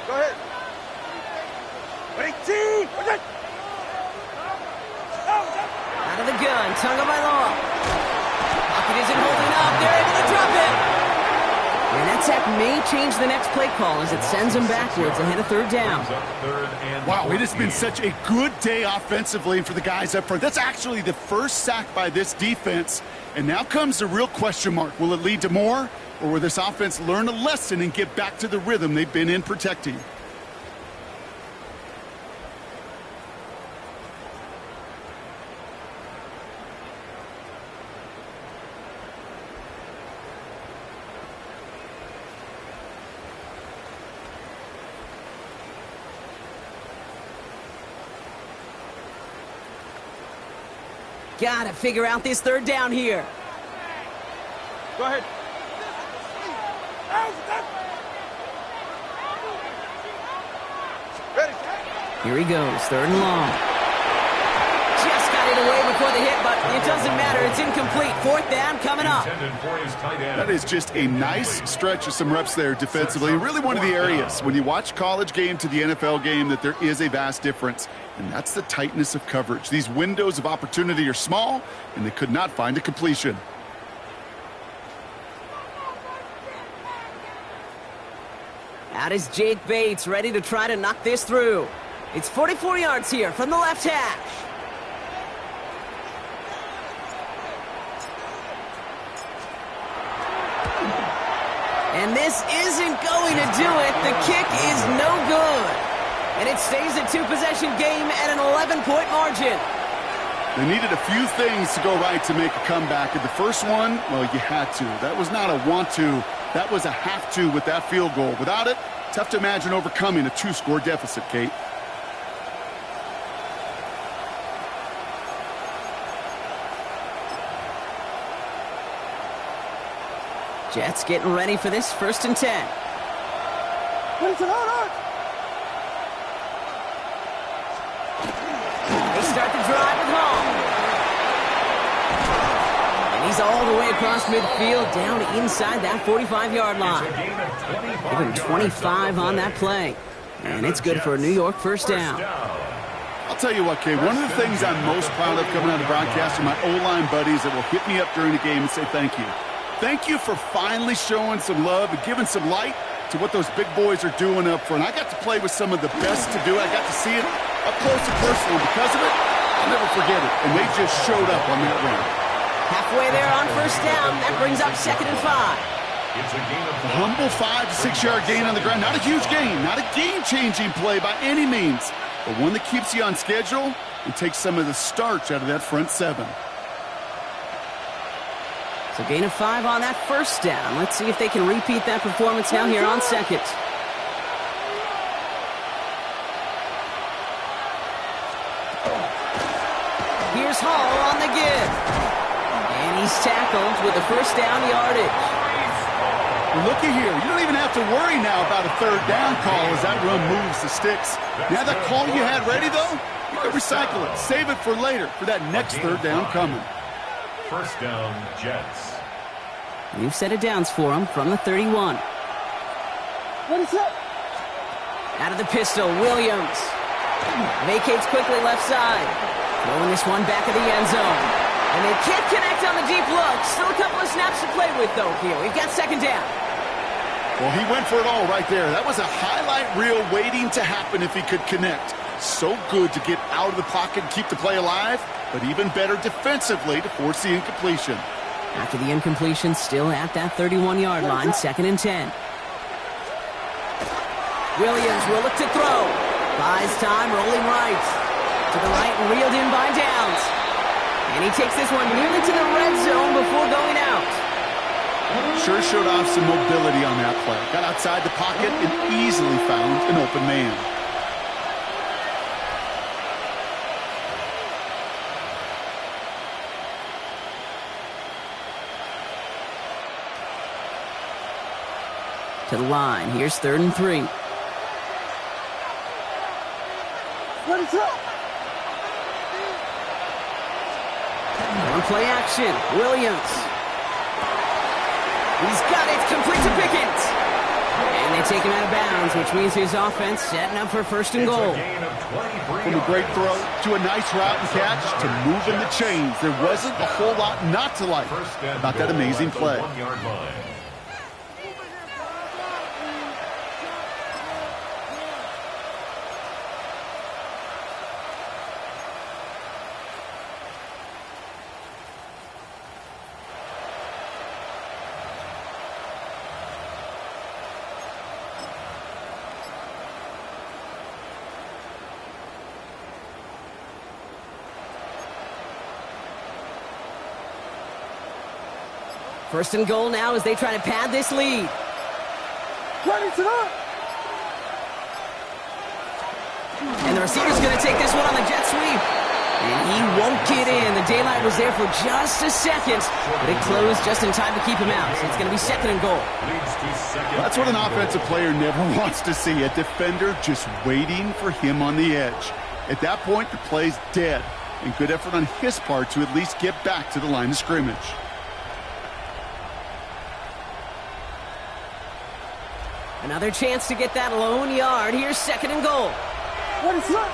Go ahead. Out of the gun, Tagovailoa. Pocket isn't holding up. They're able to drop it. And that sack may change the next play call as it sends them backwards ahead of 3rd down. Wow, it has been such a good day offensively for the guys up front. That's actually the first sack by this defense. And now comes the real question mark. Will it lead to more? Or will this offense learn a lesson and get back to the rhythm they've been in protecting? Gotta figure out this 3rd down here. Go ahead. Ready. Here he goes, 3rd and long. Just got it away before the hit, but it doesn't matter. It's incomplete. 4th down coming up. That is just a nice stretch of some reps there defensively. And really one of the areas when you watch college game to the NFL game that there is a vast difference. And that's the tightness of coverage. These windows of opportunity are small, and they could not find a completion. Out is Jake Bates, ready to try to knock this through. It's 44 yards here from the left hash. And this isn't going to do it. The kick is no good. And it stays a 2-possession game at an 11-point margin. They needed a few things to go right to make a comeback. And the first one, well, you had to. That was not a want to. That was a have to with that field goal. Without it, tough to imagine overcoming a 2-score deficit, Kate. Jets getting ready for this 1st and 10. They start the drive at home. And he's all the way across midfield, down inside that 45-yard line. Give him 25 on that play. And it's good for a New York first down. I'll tell you what, Kay, one of the things I'm most proud of coming out of the broadcast are my O-line buddies that will hit me up during the game and say thank you. Thank you for finally showing some love and giving some light to what those big boys are doing up front. I got to play with some of the best to do it. I got to see it up close and personal. Because of it, I'll never forget it. And they just showed up on that run. Halfway there on first down. That brings up 2nd and 5. It's a gain of A humble 5 to 6 yard gain on the ground. Not a huge gain, not a game-changing play by any means, but one that keeps you on schedule and takes some of the starch out of that front 7. So gain of 5 on that first down. Let's see if they can repeat that performance now here on 2nd. Here's Hall on the give. And he's tackled with the first down yardage. Well, looky here. You don't even have to worry now about a 3rd down call as that run moves the sticks. Now that call you had ready, though, you can recycle it. Save it for later for that next 3rd down coming. first down, Jets. We've set it downs for him from the 31. What is up? Out of the pistol, Williams. Vacates quickly left side. Throwing this one back of the end zone. And they can't connect on the deep look. Still a couple of snaps to play with, though, here. We've got 2nd down. Well, he went for it all right there. That was a highlight reel waiting to happen if he could connect. So good to get out of the pocket and keep the play alive, but even better defensively to force the incompletion. After the incompletion, still at that 31-yard line, 2nd and 10. Williams will look to throw. Buys time, rolling right. To the right, reeled in by Downs. And he takes this one nearly to the red zone before going out. Sure showed off some mobility on that play. Got outside the pocket and easily found an open man. To the line. Here's 3rd and 3. What is up? On play action. Williams. He's got it. Complete to Pickens. And they take him out of bounds, which means his offense setting up for 1st and goal. From a great throw to a nice route and catch to moving the chains. There wasn't a whole lot not to like about that amazing play. 1-yard line. First and goal now as they try to pad this lead. Ready to go. And the receiver's going to take this one on the jet sweep. And he won't get in. The daylight was there for just a second, but it closed just in time to keep him out. So it's going to be 2nd and goal. That's what an offensive player never wants to see. A defender just waiting for him on the edge. At that point, the play's dead. And good effort on his part to at least get back to the line of scrimmage. Another chance to get that lone yard. Here's 2nd and goal. What is up?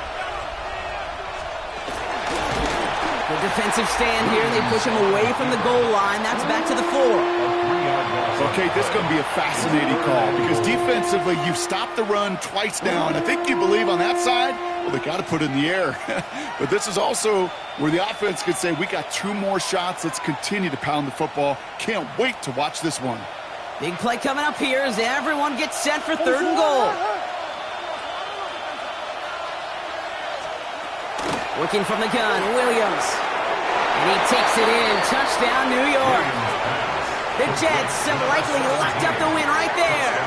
The defensive stand here. They push him away from the goal line. That's back to the 4. Okay, this is going to be a fascinating call because defensively, you've stopped the run twice now, and I think you believe on that side, well, they got to put it in the air. But this is also where the offense could say, we got 2 more shots. Let's continue to pound the football. Can't wait to watch this one. Big play coming up here as everyone gets set for 3rd and goal. Working from the gun, Williams. And he takes it in. Touchdown, New York. The Jets have likely locked up the win right there.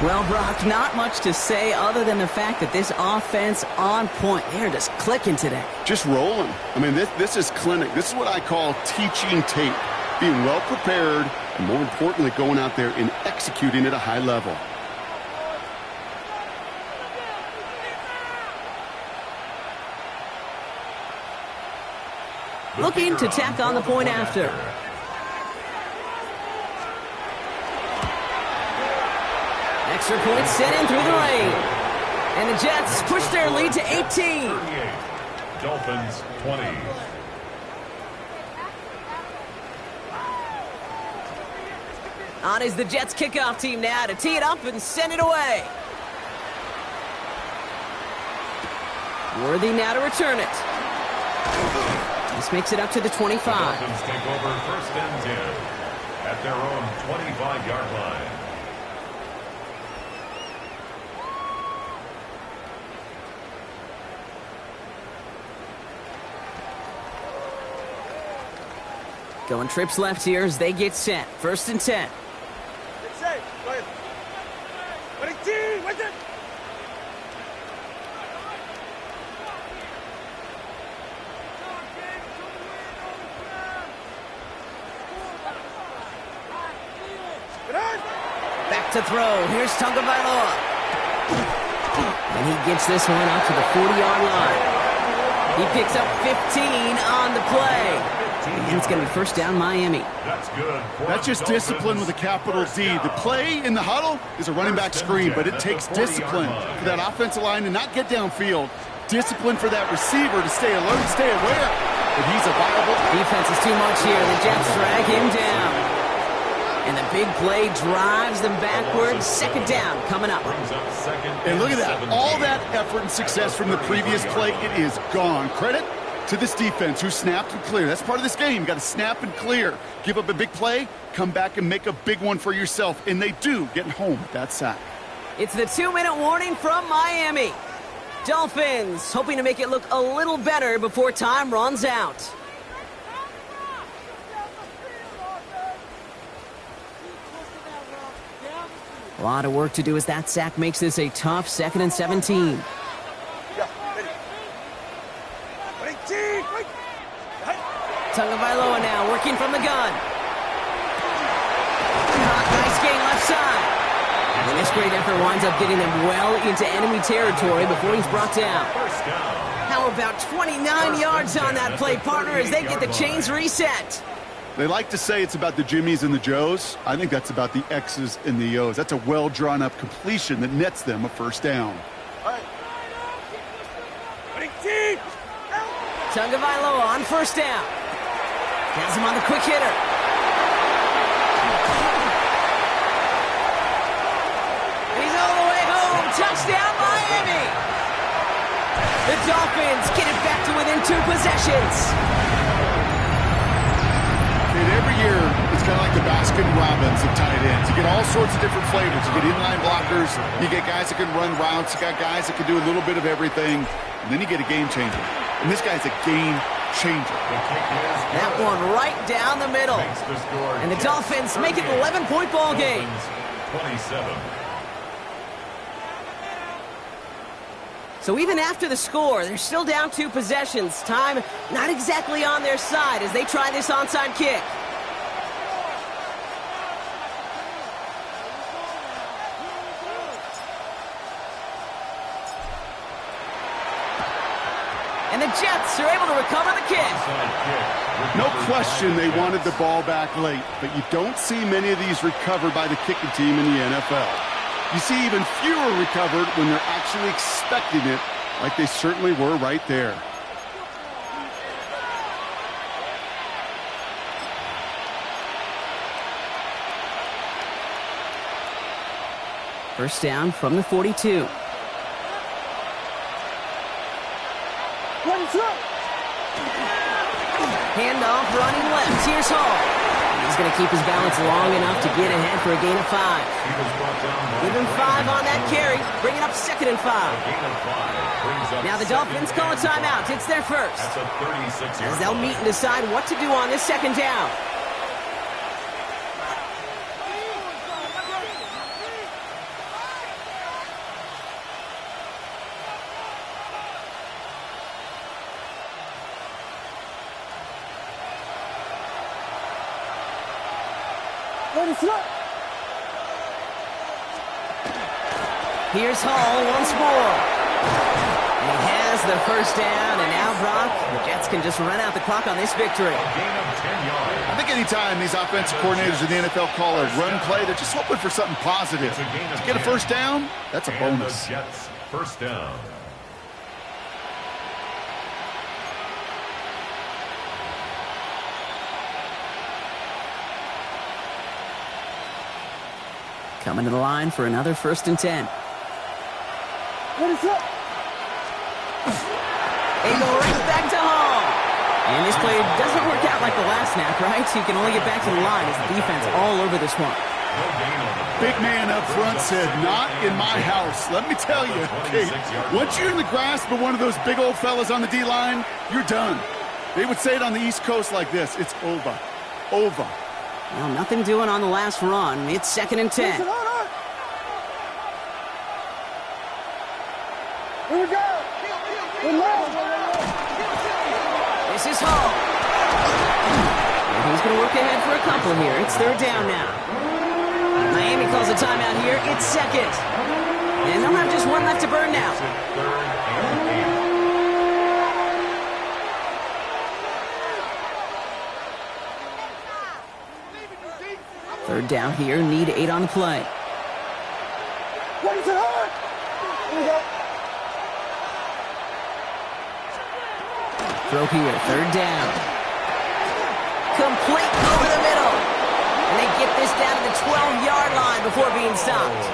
Well, Brock, not much to say other than the fact that this offense on point. They're just clicking today. Just rolling. I mean, this is clinic. This is what I call teaching tape. being well prepared, and more importantly, going out there and executing at a high level. Looking to tack on the point after. Extra point sent in through the lane. And the Jets push their lead to 18. 38. Dolphins 20. On is the Jets kickoff team now to tee it up and send it away. Worthy now to return it. This makes it up to the 25. The Dolphins take over first and 10 at their own 25-yard line. Going trips left here as they get set. First and 10. Get safe. Go ahead. 22. What's it? Back to throw. Here's Tagovailoa. And he gets this one out to the 40-yard line. He picks up 15 on the play. And it's going to be first down Miami. That's good. That's just discipline with a capital D. The play in the huddle is a running back screen, but it takes discipline for that offensive line to not get downfield. Discipline for that receiver to stay alert, stay aware that he's a viable. Defense is too much here. The Jets drag him down. And the big play drives them backwards. Second down coming up. And look at that. All that effort and success from the previous play, it is gone. Credit to this defense who snapped and cleared. That's part of this game. You got to snap and clear. Give up a big play, come back and make a big one for yourself. And they do, getting home with that sack. It's the 2-minute warning from Miami. Dolphins hoping to make it look a little better before time runs out. A lot of work to do as that sack makes this a tough 2nd and 17. Tagovailoa now working from the gun. Nice gain left side. And this great effort winds up getting them well into enemy territory before he's brought down. How about 29 yards on that play, partner, as they get the chains reset? They like to say it's about the Jimmies and the Joes. I think that's about the X's and the O's. That's a well-drawn-up completion that nets them a first down. Tagovailoa on first down. Has him on the quick hitter. He's all the way home. Touchdown, Miami. The Dolphins get it back to within 2 possessions. And every year, it's kind of like the Baskin-Robbins of tight ends. You get all sorts of different flavors. You get inline blockers. You get guys that can run routes. You got guys that can do a little bit of everything. And then you get a game changer. And this guy's a game changer. That one right down the middle. And the Dolphins make it an 11-point ball game. 27. So even after the score, they're still down 2 possessions. Time not exactly on their side as they try this onside kick. And the Jets are able to recover the kick. No question they wanted the ball back late, but you don't see many of these recovered by the kicking team in the NFL. You see even fewer recovered when they're actually expecting it, like they certainly were right there. First down from the 42. Handoff running left. Here's Hall. He's going to keep his balance long enough to get ahead for a gain of 5. Give him 5 on that carry. Bring it up 2nd and 5. Now the Dolphins call a timeout. It's their first. As they'll meet and decide what to do on this 2nd down. Here's Hall once more. And he has the first down, and now, Brock, the Jets can just run out the clock on this victory. A gain of 10 yards. I think anytime these offensive coordinators in the NFL call a run play, they're just hoping for something positive. To get a first down, that's a And bonus. the Jets first down. Coming to the line for another 1st and 10. They go right back to Hall. And this play doesn't work out like the last snap, right? He can only get back to the line as the defense all over this one. No gain on the Big man up front said, not in my house. Let me tell you, okay, once you're in the grasp of one of those big old fellas on the D-line, you're done. They would say it on the East Coast like this, it's over. Over. Well, nothing doing on the last run. It's 2nd and 10. Here we go. This is Hall. And he's going to work ahead for a couple here. It's 3rd down now. Miami calls a timeout here. It's 2nd. And they'll have just one left to burn now. 3rd down here. Need 8 on the play. Throw here. 3rd down. Complete over the middle. And they get this down to the 12-yard line before being stopped.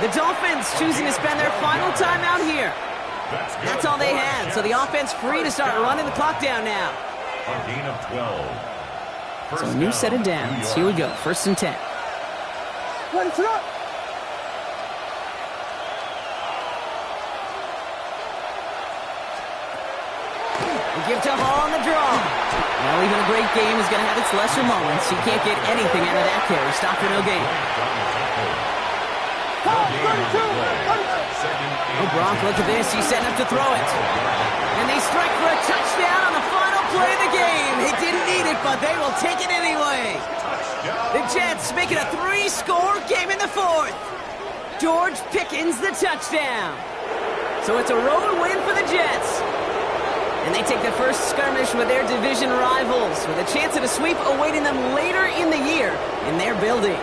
The Dolphins choosing to spend their final timeout here. That's all they had, so the offense free to start running the clock down now. A gain of 12. So a new set of downs. Here we go, 1st and 10. We give to Hall on the draw. Well, even a great game is going to have its lesser moments. He can't get anything out of that carry. Stop for no gain. Oh, Brock, look at this. He's setting up to throw it. And they strike for a touchdown on the final play of the game. He didn't need it, but they will take it anyway. The Jets make it a 3-score game in the 4th. George Pickens the touchdown. So it's a road win for the Jets. And they take the first skirmish with their division rivals with a chance at a sweep awaiting them later in the year in their building.